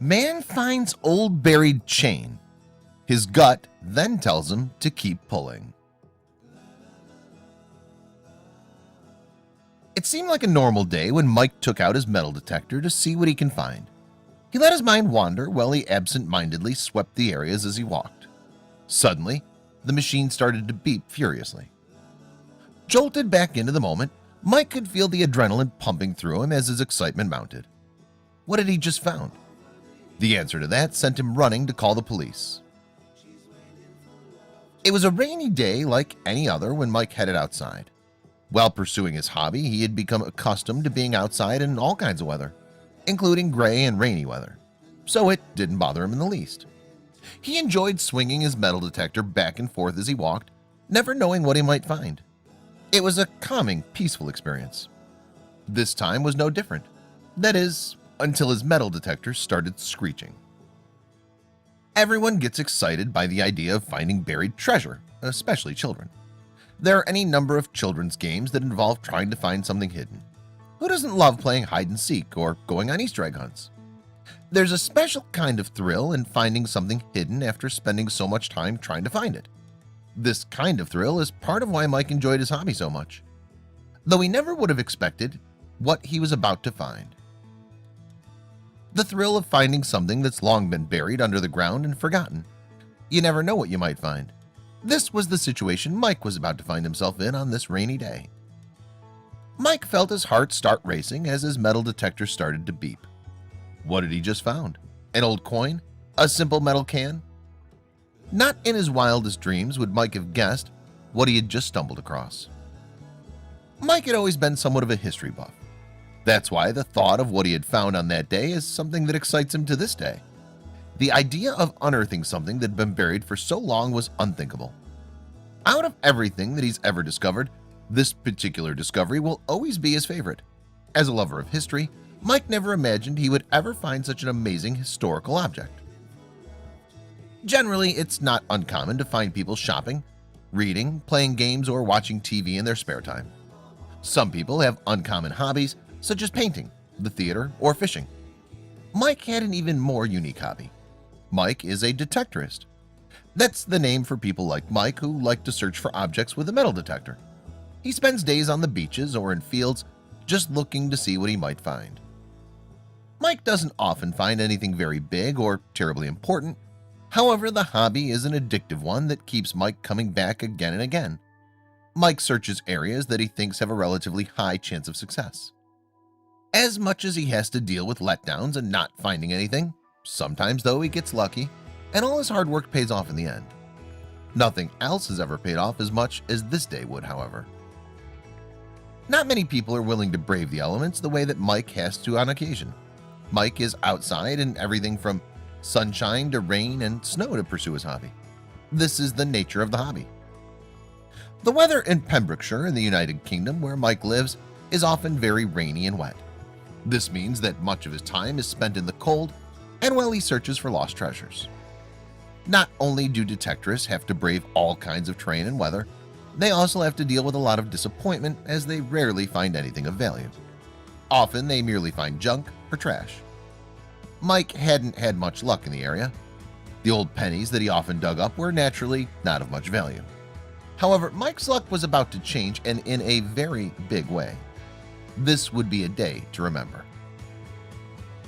Man finds old buried chain. His gut then tells him to keep pulling. It seemed like a normal day when Mike took out his metal detector to see what he can find. He let his mind wander while he absent-mindedly swept the areas as he walked. Suddenly, the machine started to beep furiously. Jolted back into the moment, Mike could feel the adrenaline pumping through him as his excitement mounted. What had he just found? The answer to that sent him running to call the police. It was a rainy day like any other when Mike headed outside. While pursuing his hobby, he had become accustomed to being outside in all kinds of weather, including gray and rainy weather, so it didn't bother him in the least. He enjoyed swinging his metal detector back and forth as he walked, never knowing what he might find. It was a calming, peaceful experience. This time was no different. That is, until his metal detector started screeching. Everyone gets excited by the idea of finding buried treasure, especially children. There are any number of children's games that involve trying to find something hidden. Who doesn't love playing hide and seek or going on Easter egg hunts? There's a special kind of thrill in finding something hidden after spending so much time trying to find it. This kind of thrill is part of why Mike enjoyed his hobby so much, though he never would have expected what he was about to find. The thrill of finding something that's long been buried under the ground and forgotten. You never know what you might find. This was the situation Mike was about to find himself in on this rainy day. Mike felt his heart start racing as his metal detector started to beep. What had he just found? An old coin? A simple metal can? Not in his wildest dreams would Mike have guessed what he had just stumbled across. Mike had always been somewhat of a history buff. That's why the thought of what he had found on that day is something that excites him to this day. The idea of unearthing something that had been buried for so long was unthinkable. Out of everything that he's ever discovered, this particular discovery will always be his favorite. As a lover of history, Mike never imagined he would ever find such an amazing historical object. Generally, it's not uncommon to find people shopping, reading, playing games, or watching TV in their spare time. Some people have uncommon hobbies such as painting, the theater, or fishing. Mike had an even more unique hobby. Mike is a detectorist. That's the name for people like Mike who like to search for objects with a metal detector. He spends days on the beaches or in fields just looking to see what he might find. Mike doesn't often find anything very big or terribly important. However, the hobby is an addictive one that keeps Mike coming back again and again. Mike searches areas that he thinks have a relatively high chance of success. As much as he has to deal with letdowns and not finding anything, sometimes though he gets lucky, and all his hard work pays off in the end. Nothing else has ever paid off as much as this day would, however. Not many people are willing to brave the elements the way that Mike has to on occasion. Mike is outside in everything from sunshine to rain and snow to pursue his hobby. This is the nature of the hobby. The weather in Pembrokeshire in the United Kingdom, where Mike lives, is often very rainy and wet. This means that much of his time is spent in the cold and while he searches for lost treasures. Not only do detectorists have to brave all kinds of terrain and weather, they also have to deal with a lot of disappointment as they rarely find anything of value. Often they merely find junk or trash. Mike hadn't had much luck in the area. The old pennies that he often dug up were naturally not of much value. However, Mike's luck was about to change, and in a very big way. This would be a day to remember.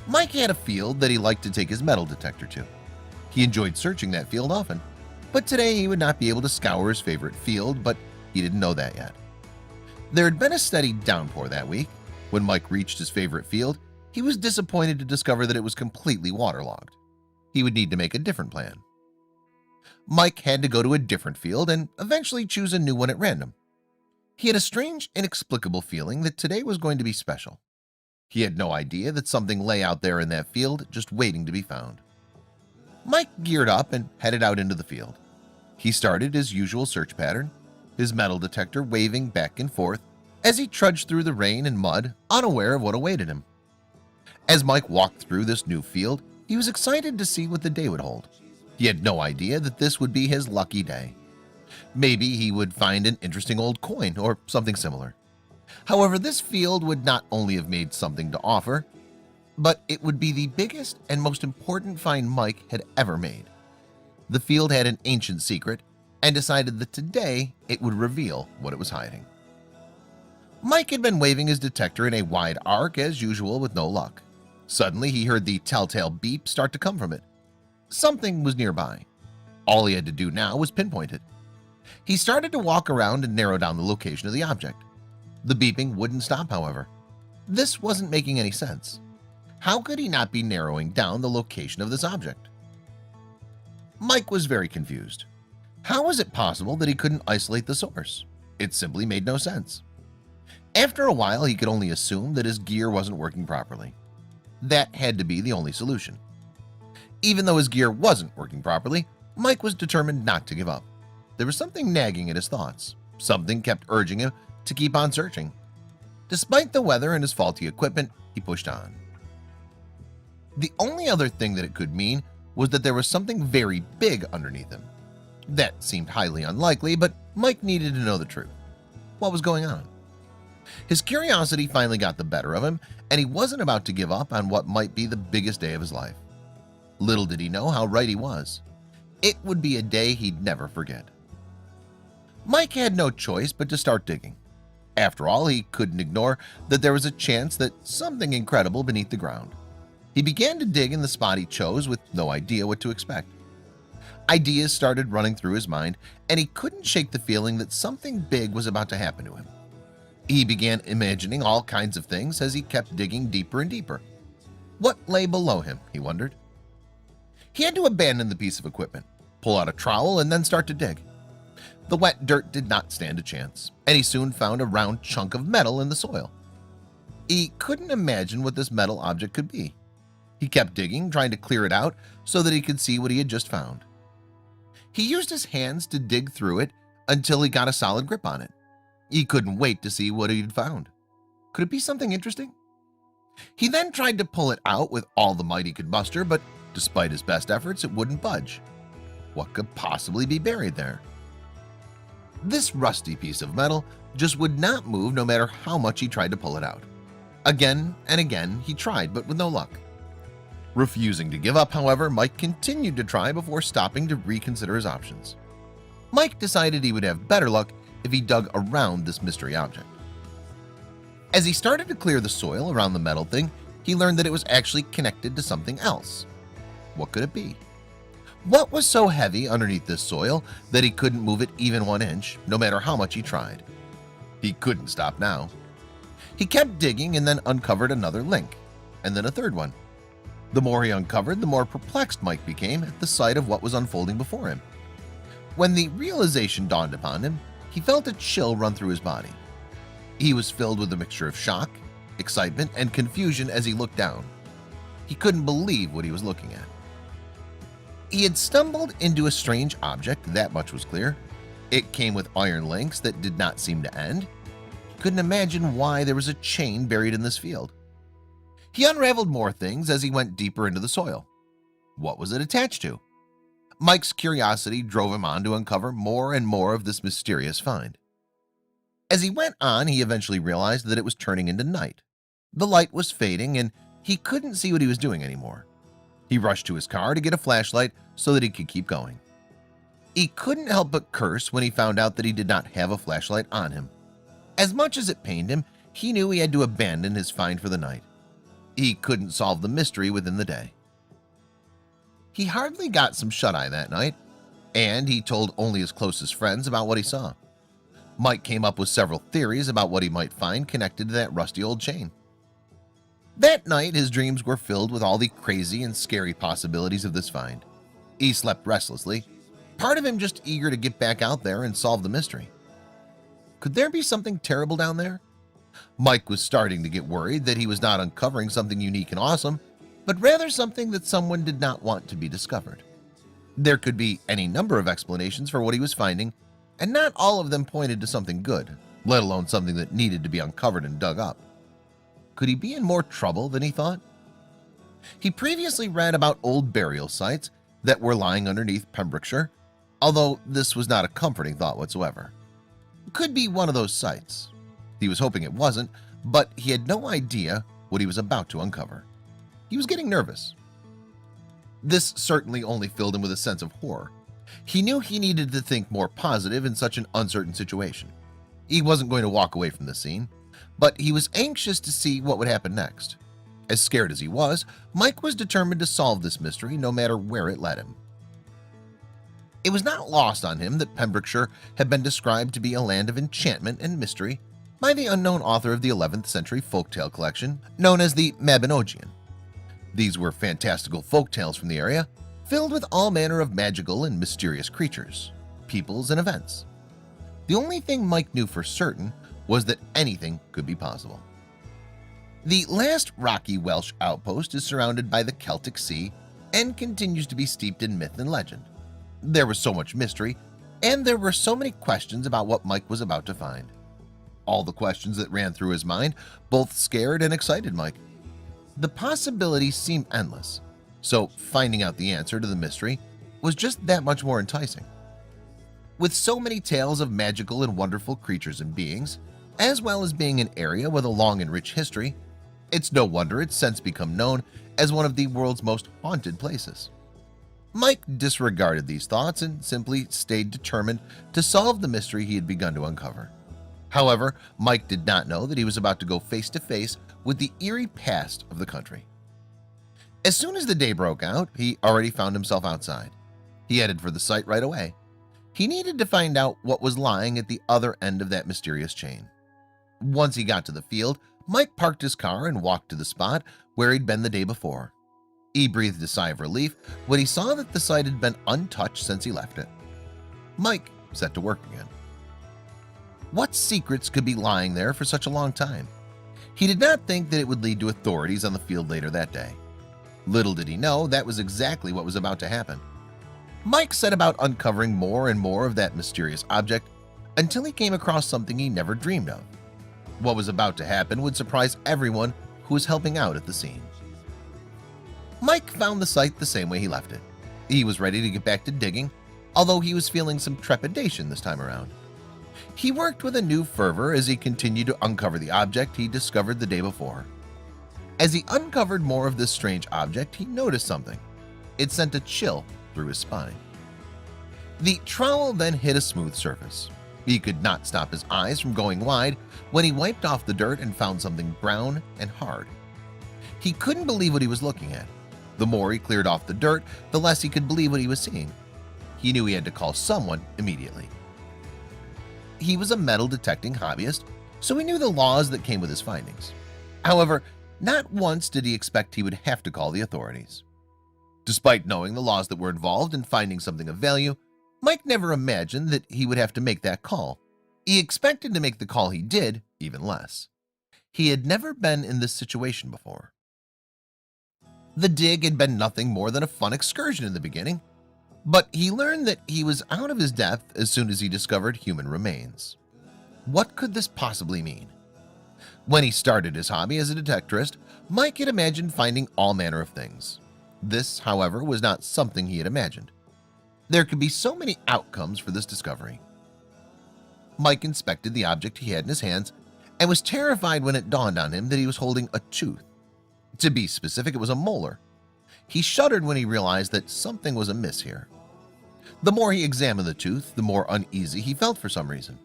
Mike had a field that he liked to take his metal detector to. He enjoyed searching that field often, but today he would not be able to scour his favorite field, but he didn't know that yet. There had been a steady downpour that week. When Mike reached his favorite field, he was disappointed to discover that it was completely waterlogged. He would need to make a different plan. Mike had to go to a different field and eventually choose a new one at random. He had a strange, inexplicable feeling that today was going to be special. He had no idea that something lay out there in that field just waiting to be found. Mike geared up and headed out into the field. He started his usual search pattern, his metal detector waving back and forth as he trudged through the rain and mud, unaware of what awaited him. As Mike walked through this new field, he was excited to see what the day would hold. He had no idea that this would be his lucky day. Maybe he would find an interesting old coin or something similar. However, this field would not only have made something to offer, But it would be the biggest and most important find Mike had ever made. The field had an ancient secret and decided that today it would reveal what it was hiding. Mike had been waving his detector in a wide arc as usual with no luck. Suddenly he heard the telltale beep start to come from it. Something was nearby. All he had to do now was pinpoint it. He started to walk around and narrow down the location of the object. The beeping wouldn't stop, however. This wasn't making any sense. How could he not be narrowing down the location of this object? Mike was very confused. How was it possible that he couldn't isolate the source? It simply made no sense. After a while, he could only assume that his gear wasn't working properly. That had to be the only solution. Even though his gear wasn't working properly, Mike was determined not to give up. There was something nagging at his thoughts. Something kept urging him to keep on searching. Despite the weather and his faulty equipment, he pushed on. The only other thing that it could mean was that there was something very big underneath him. That seemed highly unlikely, but Mike needed to know the truth. What was going on? His curiosity finally got the better of him, and he wasn't about to give up on what might be the biggest day of his life. Little did he know how right he was. It would be a day he'd never forget. Mike had no choice but to start digging. After all, he couldn't ignore that there was a chance that something incredible beneath the ground. He began to dig in the spot he chose with no idea what to expect. Ideas started running through his mind, and he couldn't shake the feeling that something big was about to happen to him. He began imagining all kinds of things as he kept digging deeper and deeper. What lay below him, he wondered. He had to abandon the piece of equipment, pull out a trowel, and then start to dig. The wet dirt did not stand a chance, and he soon found a round chunk of metal in the soil. He couldn't imagine what this metal object could be. He kept digging, trying to clear it out so that he could see what he had just found. He used his hands to dig through it until he got a solid grip on it. He couldn't wait to see what he had found. Could it be something interesting? He then tried to pull it out with all the might he could muster, but despite his best efforts, it wouldn't budge. What could possibly be buried there? This rusty piece of metal just would not move no matter how much he tried to pull it out. Again and again he tried, but with no luck. Refusing to give up, however, Mike continued to try before stopping to reconsider his options. Mike decided he would have better luck if he dug around this mystery object. As he started to clear the soil around the metal thing, he learned that it was actually connected to something else. What could it be? What was so heavy underneath this soil that he couldn't move it even 1 inch, no matter how much he tried? He couldn't stop now. He kept digging and then uncovered another link, and then a third one. The more he uncovered, the more perplexed Mike became at the sight of what was unfolding before him. When the realization dawned upon him, he felt a chill run through his body. He was filled with a mixture of shock, excitement, and confusion as he looked down. He couldn't believe what he was looking at. He had stumbled into a strange object, that much was clear. It came with iron links that did not seem to end. He couldn't imagine why there was a chain buried in this field. He unraveled more things as he went deeper into the soil. What was it attached to? Mike's curiosity drove him on to uncover more and more of this mysterious find. As he went on, he eventually realized that it was turning into night. The light was fading, and he couldn't see what he was doing anymore. He rushed to his car to get a flashlight so that he could keep going. He couldn't help but curse when he found out that he did not have a flashlight on him. As much as it pained him, he knew he had to abandon his find for the night. He couldn't solve the mystery within the day. He hardly got some shut-eye that night, and he told only his closest friends about what he saw. Mike came up with several theories about what he might find connected to that rusty old chain. That night, his dreams were filled with all the crazy and scary possibilities of this find. He slept restlessly, part of him just eager to get back out there and solve the mystery. Could there be something terrible down there? Mike was starting to get worried that he was not uncovering something unique and awesome, but rather something that someone did not want to be discovered. There could be any number of explanations for what he was finding, and not all of them pointed to something good, let alone something that needed to be uncovered and dug up. Could he be in more trouble than he thought? He previously read about old burial sites that were lying underneath Pembrokeshire, although this was not a comforting thought whatsoever. It could be one of those sites. He was hoping it wasn't, but he had no idea what he was about to uncover. he was getting nervous. This certainly only filled him with a sense of horror. He knew he needed to think more positive in such an uncertain situation. He wasn't going to walk away from the scene, but he was anxious to see what would happen next. As scared as he was, Mike was determined to solve this mystery no matter where it led him. It was not lost on him that Pembrokeshire had been described to be a land of enchantment and mystery by the unknown author of the 11th century folktale collection known as the Mabinogion. These were fantastical folktales from the area, filled with all manner of magical and mysterious creatures, peoples, and events. The only thing Mike knew for certain was that anything could be possible. The last rocky Welsh outpost is surrounded by the Celtic Sea and continues to be steeped in myth and legend. There was so much mystery, and there were so many questions about what Mike was about to find. All the questions that ran through his mind both scared and excited Mike. The possibilities seemed endless, so finding out the answer to the mystery was just that much more enticing. With so many tales of magical and wonderful creatures and beings, as well as being an area with a long and rich history, it's no wonder it's since become known as one of the world's most haunted places. Mike disregarded these thoughts and simply stayed determined to solve the mystery he had begun to uncover. However, Mike did not know that he was about to go face to face with the eerie past of the country. As soon as the day broke out, he already found himself outside. He headed for the site right away. He needed to find out what was lying at the other end of that mysterious chain. Once he got to the field, Mike parked his car and walked to the spot where he'd been the day before. He breathed a sigh of relief when he saw that the site had been untouched since he left it. Mike set to work again. What secrets could be lying there for such a long time? He did not think that it would lead to authorities on the field later that day. Little did he know that was exactly what was about to happen. Mike set about uncovering more and more of that mysterious object until he came across something he never dreamed of. What was about to happen would surprise everyone who was helping out at the scene. Mike found the site the same way he left it. He was ready to get back to digging, although he was feeling some trepidation this time around. He worked with a new fervor as he continued to uncover the object he discovered the day before. As he uncovered more of this strange object, he noticed something. It sent a chill through his spine. The trowel then hit a smooth surface. He could not stop his eyes from going wide when he wiped off the dirt and found something brown and hard. He couldn't believe what he was looking at. The more he cleared off the dirt, the less he could believe what he was seeing. He knew he had to call someone immediately. He was a metal detecting hobbyist, so he knew the laws that came with his findings. However, not once did he expect he would have to call the authorities. Despite knowing the laws that were involved in finding something of value, Mike never imagined that he would have to make that call. He expected to make the call he did, even less. He had never been in this situation before. The dig had been nothing more than a fun excursion in the beginning, but he learned that he was out of his depth as soon as he discovered human remains. What could this possibly mean? When he started his hobby as a detectorist, Mike had imagined finding all manner of things. This, however, was not something he had imagined. There could be so many outcomes for this discovery. Mike inspected the object he had in his hands and was terrified when it dawned on him that he was holding a tooth. To be specific, it was a molar. He shuddered when he realized that something was amiss here. The more he examined the tooth, the more uneasy he felt for some reason.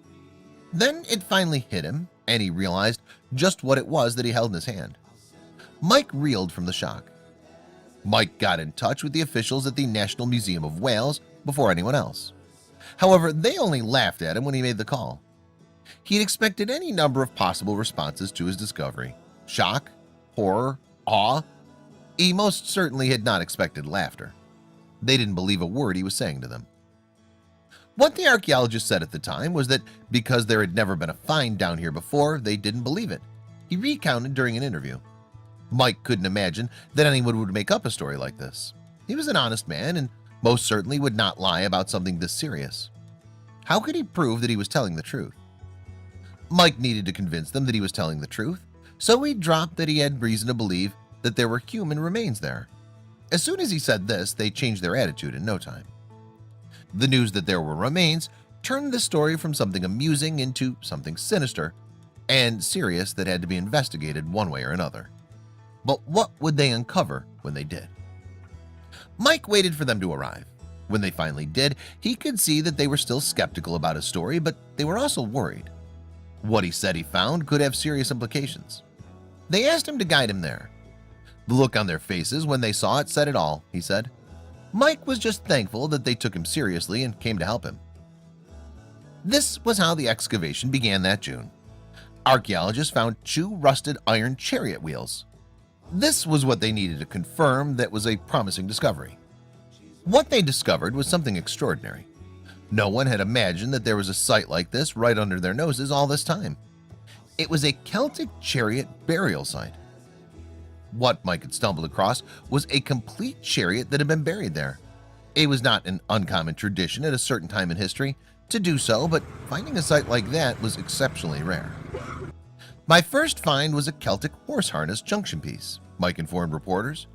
Then it finally hit him, and he realized just what it was that he held in his hand. Mike reeled from the shock. Mike got in touch with the officials at the National Museum of Wales before anyone else. However, they only laughed at him when he made the call. He had expected any number of possible responses to his discovery: shock, horror, awe. He most certainly had not expected laughter. They didn't believe a word he was saying to them. What the archaeologist said at the time was that because there had never been a find down here before, they didn't believe it. He recounted during an interview. Mike couldn't imagine that anyone would make up a story like this. He was an honest man and most certainly would not lie about something this serious. How could he prove that he was telling the truth? Mike needed to convince them that he was telling the truth, so he dropped that he had reason to believe that there were human remains there. As soon as he said this, they changed their attitude in no time. The news that there were remains turned the story from something amusing into something sinister and serious that had to be investigated one way or another. But what would they uncover when they did? Mike waited for them to arrive. When they finally did, he could see that they were still skeptical about his story, but they were also worried. What he said he found could have serious implications. They asked him to guide him there. The look on their faces when they saw it said it all, he said. Mike was just thankful that they took him seriously and came to help him. This was how the excavation began that June. Archaeologists found 2 rusted iron chariot wheels. This was what they needed to confirm that was a promising discovery. What they discovered was something extraordinary. No one had imagined that there was a site like this right under their noses all this time. It was a Celtic chariot burial site. What Mike had stumbled across was a complete chariot that had been buried there. It was not an uncommon tradition at a certain time in history to do so, but finding a site like that was exceptionally rare. My first find was a Celtic horse harness junction piece, Mike informed reporters.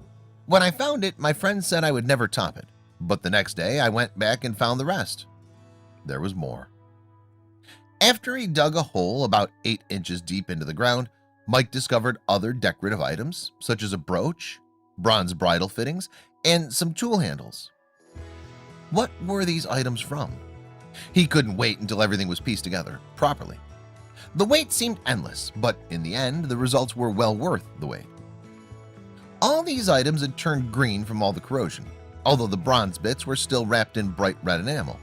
When I found it, my friend said I would never top it, but the next day I went back and found the rest. There was more. After he dug a hole about 8 inches deep into the ground, Mike discovered other decorative items such as a brooch, bronze bridle fittings, and some tool handles. What were these items from? He couldn't wait until everything was pieced together properly. The wait seemed endless, but in the end, the results were well worth the wait. All these items had turned green from all the corrosion, although the bronze bits were still wrapped in bright red enamel.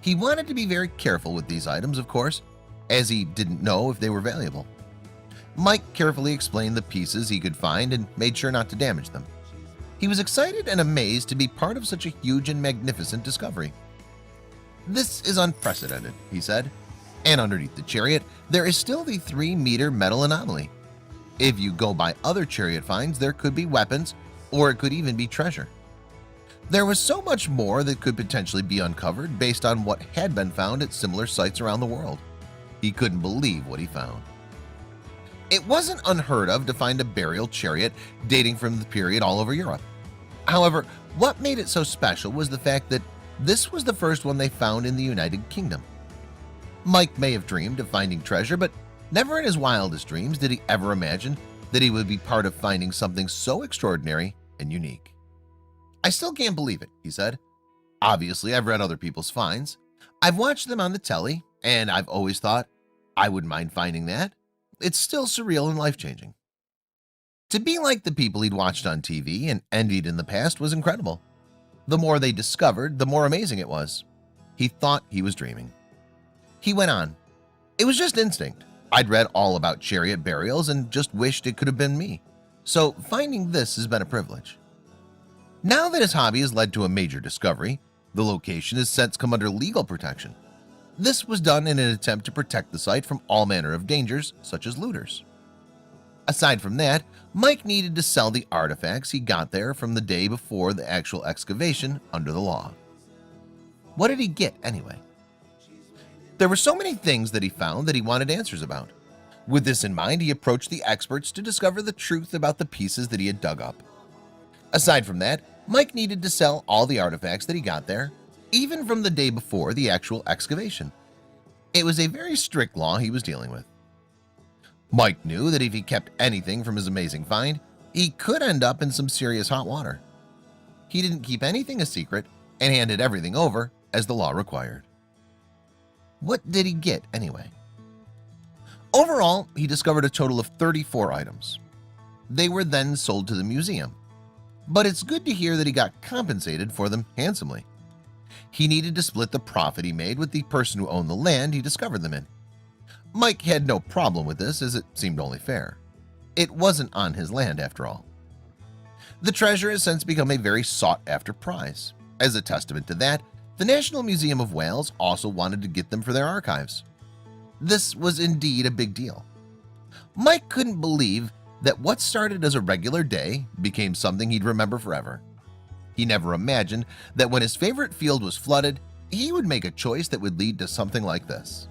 He wanted to be very careful with these items, of course, as he didn't know if they were valuable. Mike carefully explained the pieces he could find and made sure not to damage them. He was excited and amazed to be part of such a huge and magnificent discovery. This is unprecedented, he said, and underneath the chariot, there is still the 3-meter metal anomaly. If you go by other chariot finds, there could be weapons, or it could even be treasure. There was so much more that could potentially be uncovered based on what had been found at similar sites around the world. He couldn't believe what he found. It wasn't unheard of to find a burial chariot dating from the period all over Europe. However, what made it so special was the fact that this was the first one they found in the United Kingdom. Mike may have dreamed of finding treasure, but never in his wildest dreams did he ever imagine that he would be part of finding something so extraordinary and unique. I still can't believe it, he said. Obviously, I've read other people's finds. I've watched them on the telly, and I've always thought, I wouldn't mind finding that. It's still surreal and life-changing. To be like the people he'd watched on TV and envied in the past was incredible. The more they discovered, the more amazing it was. He thought he was dreaming. He went on. It was just instinct. I'd read all about chariot burials and just wished it could have been me. So finding this has been a privilege. Now that his hobby has led to a major discovery, the location has since come under legal protection. This was done in an attempt to protect the site from all manner of dangers, such as looters. Aside from that, Mike needed to sell the artifacts he got there from the day before the actual excavation under the law. What did he get anyway? There were so many things that he found that he wanted answers about. With this in mind, he approached the experts to discover the truth about the pieces that he had dug up. Aside from that, Mike needed to sell all the artifacts that he got there, even from the day before the actual excavation. It was a very strict law he was dealing with. Mike knew that if he kept anything from his amazing find, he could end up in some serious hot water. He didn't keep anything a secret and handed everything over as the law required. What did he get anyway? Overall, he discovered a total of 34 items. They were then sold to the museum, but it's good to hear that he got compensated for them handsomely. He needed to split the profit he made with the person who owned the land he discovered them in. Mike had no problem with this, as it seemed only fair. It wasn't on his land after all. The treasure has since become a very sought-after prize. As a testament to that, the National Museum of Wales also wanted to get them for their archives. This was indeed a big deal. Mike couldn't believe that what started as a regular day became something he'd remember forever. He never imagined that when his favorite field was flooded, he would make a choice that would lead to something like this.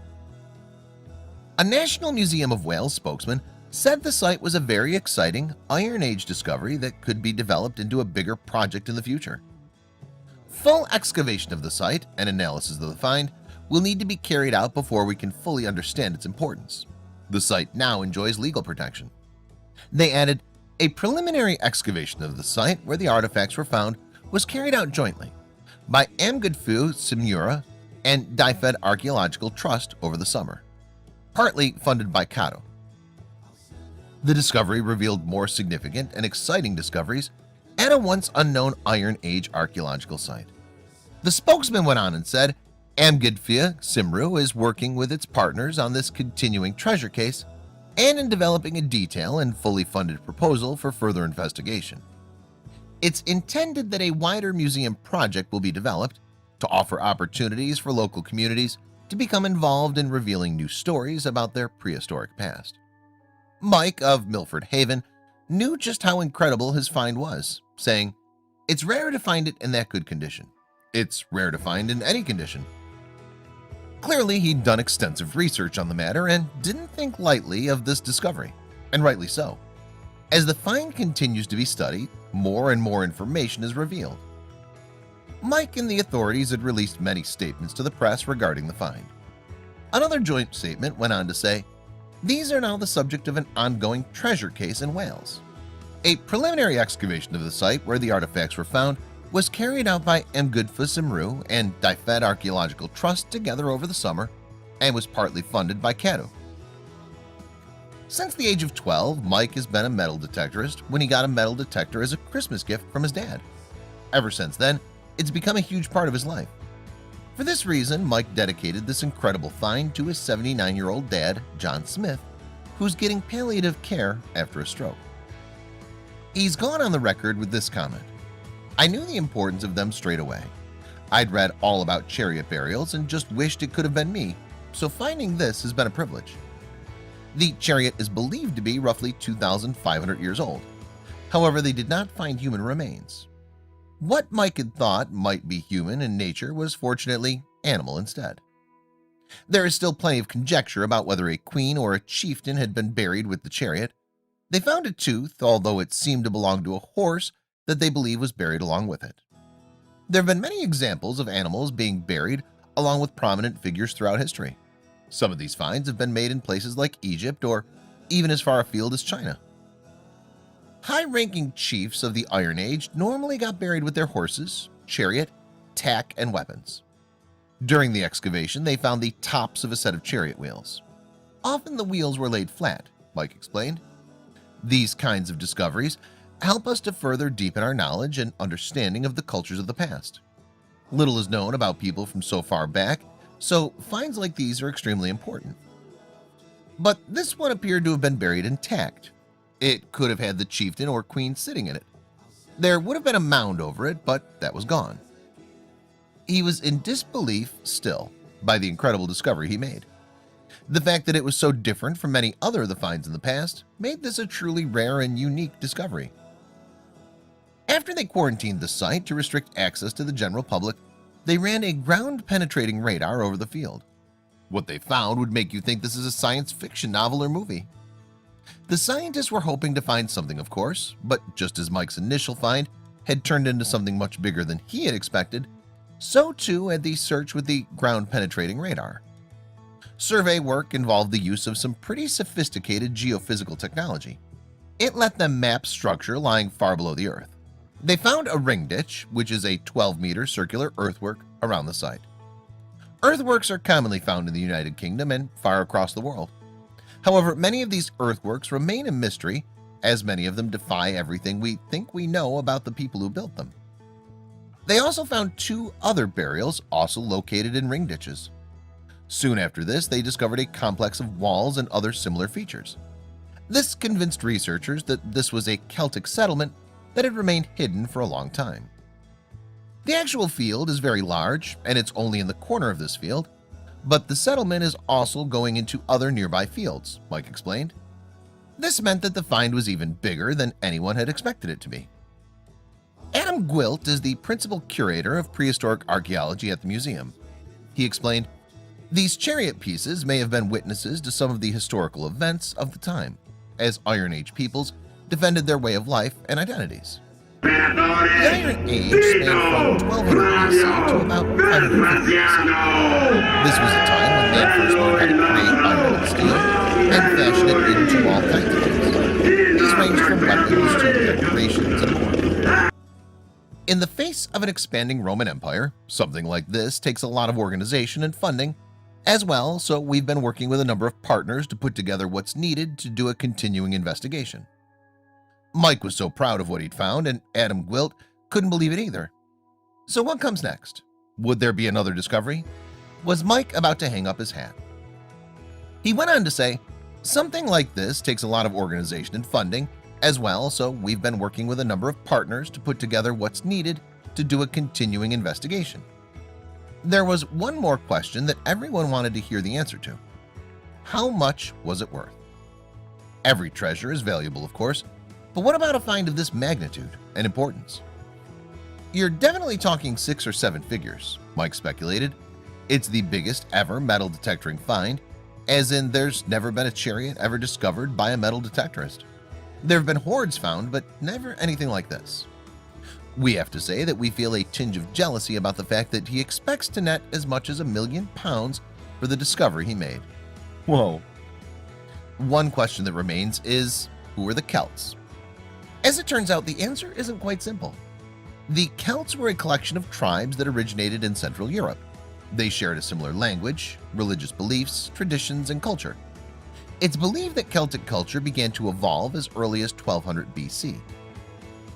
A National Museum of Wales spokesman said the site was a very exciting Iron Age discovery that could be developed into a bigger project in the future. Full excavation of the site and analysis of the find will need to be carried out before we can fully understand its importance. The site now enjoys legal protection. They added, A preliminary excavation of the site where the artifacts were found was carried out jointly by Amgudfu Simura and Daifed Archaeological Trust over the summer, partly funded by Kato. The discovery revealed more significant and exciting discoveries at a once unknown Iron Age archaeological site. The spokesman went on and said, Amgudfu Simru is working with its partners on this continuing treasure case and in developing a detailed and fully funded proposal for further investigation. It's intended that a wider museum project will be developed to offer opportunities for local communities to become involved in revealing new stories about their prehistoric past. Mike of Milford Haven knew just how incredible his find was, saying, "It's rare to find it in that good condition. It's rare to find in any condition." Clearly, he'd done extensive research on the matter and didn't think lightly of this discovery, and rightly so. As the find continues to be studied, more and more information is revealed. Mike and the authorities had released many statements to the press regarding the find. Another joint statement went on to say, "These are now the subject of an ongoing treasure case in Wales." A preliminary excavation of the site where the artifacts were found was carried out by Mgudfa Simru and Daifed Archaeological Trust together over the summer and was partly funded by Kato. Since the age of 12, Mike has been a metal detectorist when he got a metal detector as a Christmas gift from his dad. Ever since then, it's become a huge part of his life. For this reason, Mike dedicated this incredible find to his 79-year-old dad, John Smith, who's getting palliative care after a stroke. He's gone on the record with this comment, "I knew the importance of them straight away. I'd read all about chariot burials and just wished it could have been me, so finding this has been a privilege." The chariot is believed to be roughly 2,500 years old. However, they did not find human remains. What Mike had thought might be human in nature was fortunately animal instead. There is still plenty of conjecture about whether a queen or a chieftain had been buried with the chariot. They found a tooth, although it seemed to belong to a horse that they believe was buried along with it. There have been many examples of animals being buried along with prominent figures throughout history. Some of these finds have been made in places like Egypt or even as far afield as China. High-ranking chiefs of the Iron Age normally got buried with their horses, chariot, tack, and weapons. During the excavation, they found the tops of a set of chariot wheels. Often the wheels were laid flat, Mike explained. These kinds of discoveries help us to further deepen our knowledge and understanding of the cultures of the past. Little is known about people from so far back, so finds like these are extremely important. But this one appeared to have been buried intact. It could have had the chieftain or queen sitting in it. There would have been a mound over it, but that was gone. He was in disbelief still by the incredible discovery he made. The fact that it was so different from many other of the finds in the past made this a truly rare and unique discovery. After they quarantined the site to restrict access to the general public, they ran a ground-penetrating radar over the field. What they found would make you think this is a science fiction novel or movie. The scientists were hoping to find something, of course, but just as Mike's initial find had turned into something much bigger than he had expected, so too had the search with the ground-penetrating radar. Survey work involved the use of some pretty sophisticated geophysical technology. It let them map structure lying far below the Earth. They found a ring ditch, which is a 12-meter circular earthwork around the site. Earthworks are commonly found in the United Kingdom and far across the world. However, many of these earthworks remain a mystery, as many of them defy everything we think we know about the people who built them. They also found two other burials also located in ring ditches. Soon after this, they discovered a complex of walls and other similar features. This convinced researchers that this was a Celtic settlement that had remained hidden for a long time. The actual field is very large, and it's only in the corner of this field, but the settlement is also going into other nearby fields, Mike explained. This meant that the find was even bigger than anyone had expected it to be. Adam Gwilt is the principal curator of prehistoric archaeology at the museum. He explained, "These chariot pieces may have been witnesses to some of the historical events of the time, as Iron Age peoples defended their way of life and identities." The Iron Age spanned from 1200 BC to about 550 BC. This was a time when man first learned how to create iron and steel and fashion it into all kinds of things. These ranged from weapons to decorations and more. In the face of an expanding Roman Empire, something like this takes a lot of organization and funding as well, so we've been working with a number of partners to put together what's needed to do a continuing investigation. Mike was so proud of what he'd found, and Adam Gwilt couldn't believe it either. So what comes next? Would there be another discovery? Was Mike about to hang up his hat? He went on to say, something like this takes a lot of organization and funding as well, so we've been working with a number of partners to put together what's needed to do a continuing investigation. There was one more question that everyone wanted to hear the answer to. How much was it worth? Every treasure is valuable, of course, but what about a find of this magnitude and importance? You're definitely talking 6 or 7 figures, Mike speculated. It's the biggest ever metal detectoring find, as in there's never been a chariot ever discovered by a metal detectorist. There have been hoards found, but never anything like this. We have to say that we feel a tinge of jealousy about the fact that he expects to net as much as £1 million for the discovery he made. Whoa. One question that remains is, who are the Celts? As it turns out, the answer isn't quite simple. The Celts were a collection of tribes that originated in Central Europe. They shared a similar language, religious beliefs, traditions, and culture. It's believed that Celtic culture began to evolve as early as 1200 BC.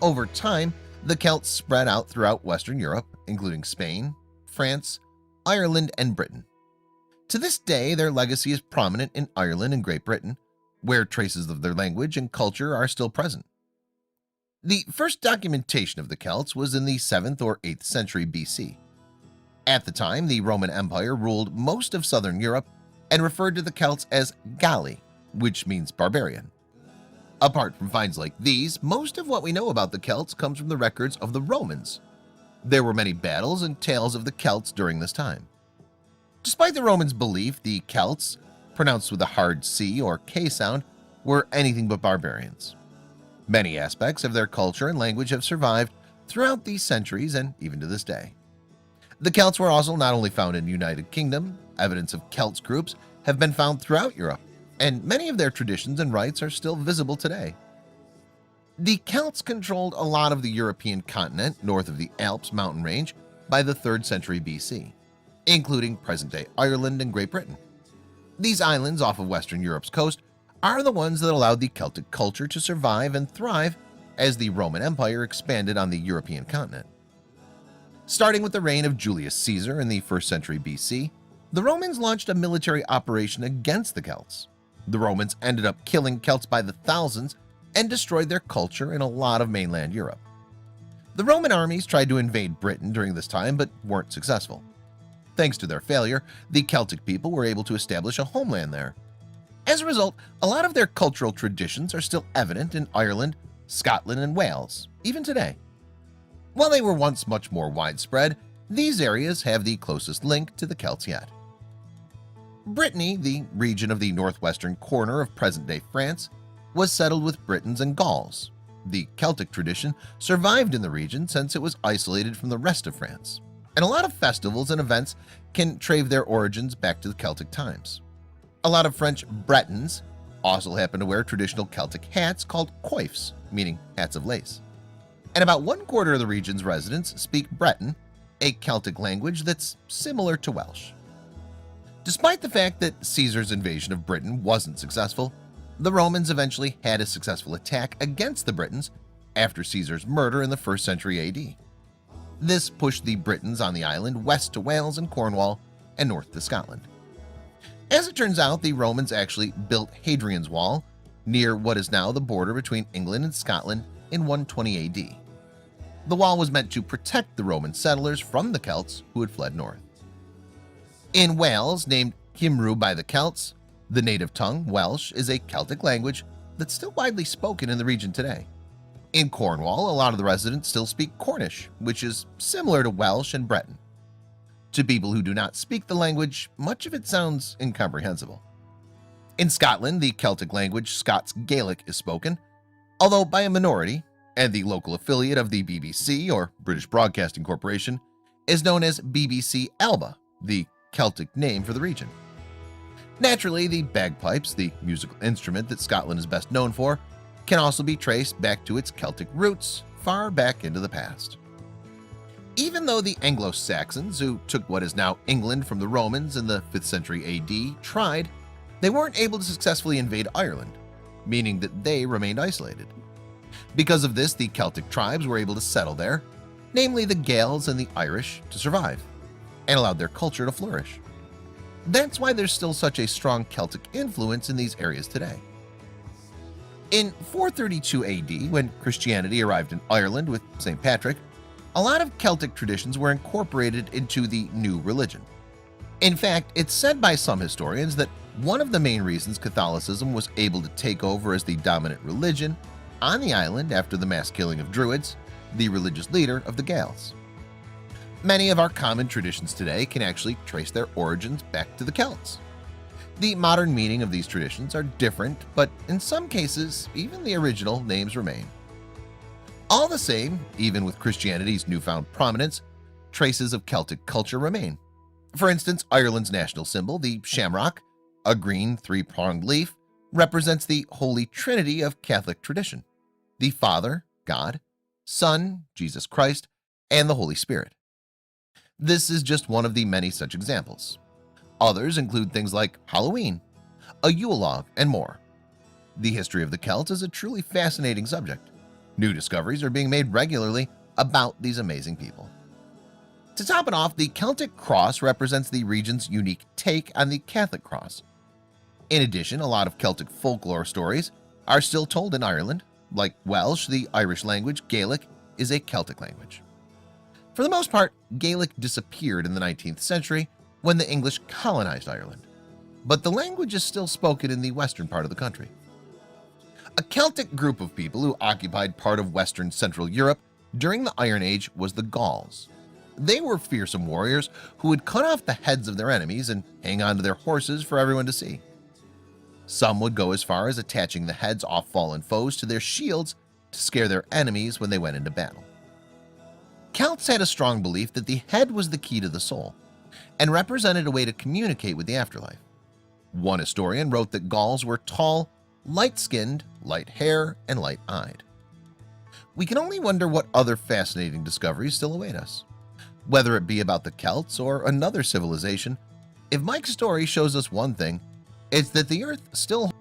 Over time, the Celts spread out throughout Western Europe, including Spain, France, Ireland, and Britain. To this day, their legacy is prominent in Ireland and Great Britain, where traces of their language and culture are still present. The first documentation of the Celts was in the 7th or 8th century BC. At the time, the Roman Empire ruled most of southern Europe and referred to the Celts as Galli, which means barbarian. Apart from finds like these, most of what we know about the Celts comes from the records of the Romans. There were many battles and tales of the Celts during this time. Despite the Romans' belief the Celts, pronounced with a hard C or K sound, were anything but barbarians. Many aspects of their culture and language have survived throughout these centuries and even to this day. The Celts were also not only found in the United Kingdom, evidence of Celts groups have been found throughout Europe, and many of their traditions and rites are still visible today. The Celts controlled a lot of the European continent north of the Alps mountain range by the 3rd century BC, including present-day Ireland and Great Britain. These islands off of Western Europe's coast are the ones that allowed the Celtic culture to survive and thrive as the Roman Empire expanded on the European continent. Starting with the reign of Julius Caesar in the 1st century BC, the Romans launched a military operation against the Celts. The Romans ended up killing Celts by the thousands and destroyed their culture in a lot of mainland Europe. The Roman armies tried to invade Britain during this time but weren't successful. Thanks to their failure, the Celtic people were able to establish a homeland there. As a result, a lot of their cultural traditions are still evident in Ireland, Scotland, and Wales, even today. While they were once much more widespread, these areas have the closest link to the Celts yet. Brittany, the region of the northwestern corner of present-day France, was settled with Britons and Gauls. The Celtic tradition survived in the region since it was isolated from the rest of France, and a lot of festivals and events can trace their origins back to the Celtic times. A lot of French Bretons also happen to wear traditional Celtic hats called coifs, meaning hats of lace. And about 1/4 of the region's residents speak Breton, a Celtic language that's similar to Welsh. Despite the fact that Caesar's invasion of Britain wasn't successful, the Romans eventually had a successful attack against the Britons after Caesar's murder in the 1st century AD. This pushed the Britons on the island west to Wales and Cornwall and north to Scotland. As it turns out, the Romans actually built Hadrian's Wall near what is now the border between England and Scotland in 120 AD. The wall was meant to protect the Roman settlers from the Celts who had fled north. In Wales, named Cymru by the Celts, the native tongue, Welsh, is a Celtic language that's still widely spoken in the region today. In Cornwall, a lot of the residents still speak Cornish, which is similar to Welsh and Breton. To people who do not speak the language, much of it sounds incomprehensible. In Scotland, the Celtic language Scots Gaelic is spoken, although by a minority, and the local affiliate of the BBC, or British Broadcasting Corporation, is known as BBC Alba, the Celtic name for the region. Naturally, the bagpipes, the musical instrument that Scotland is best known for, can also be traced back to its Celtic roots far back into the past. Even though the Anglo-Saxons, who took what is now England from the Romans in the 5th century AD, tried, they weren't able to successfully invade Ireland, meaning that they remained isolated. Because of this, the Celtic tribes were able to settle there, namely the Gaels and the Irish, to survive, and allowed their culture to flourish. That's why there's still such a strong Celtic influence in these areas today. In 432 AD, when Christianity arrived in Ireland with St. Patrick, a lot of Celtic traditions were incorporated into the new religion. In fact, it's said by some historians that one of the main reasons Catholicism was able to take over as the dominant religion on the island after the mass killing of Druids, the religious leader of the Gaels. Many of our common traditions today can actually trace their origins back to the Celts. The modern meaning of these traditions are different, but in some cases, even the original names remain. All the same, even with Christianity's newfound prominence, traces of Celtic culture remain. For instance, Ireland's national symbol, the shamrock, a green three-pronged leaf, represents the Holy Trinity of Catholic tradition: the Father, God, Son, Jesus Christ, and the Holy Spirit. This is just one of the many such examples. Others include things like Halloween, a Yule log, and more. The history of the Celts is a truly fascinating subject. New discoveries are being made regularly about these amazing people. To top it off, the Celtic cross represents the region's unique take on the Catholic cross. In addition, a lot of Celtic folklore stories are still told in Ireland. Like Welsh, the Irish language, Gaelic is a Celtic language. For the most part, Gaelic disappeared in the 19th century when the English colonized Ireland, but the language is still spoken in the western part of the country. A Celtic group of people who occupied part of western Central Europe during the Iron Age was the Gauls. They were fearsome warriors who would cut off the heads of their enemies and hang on to their horses for everyone to see. Some would go as far as attaching the heads off fallen foes to their shields to scare their enemies when they went into battle. Celts had a strong belief that the head was the key to the soul and represented a way to communicate with the afterlife. One historian wrote that Gauls were tall, light-skinned, light hair, and light-eyed. We can only wonder what other fascinating discoveries still await us. Whether it be about the Celts or another civilization, if Mike's story shows us one thing, it's that the Earth still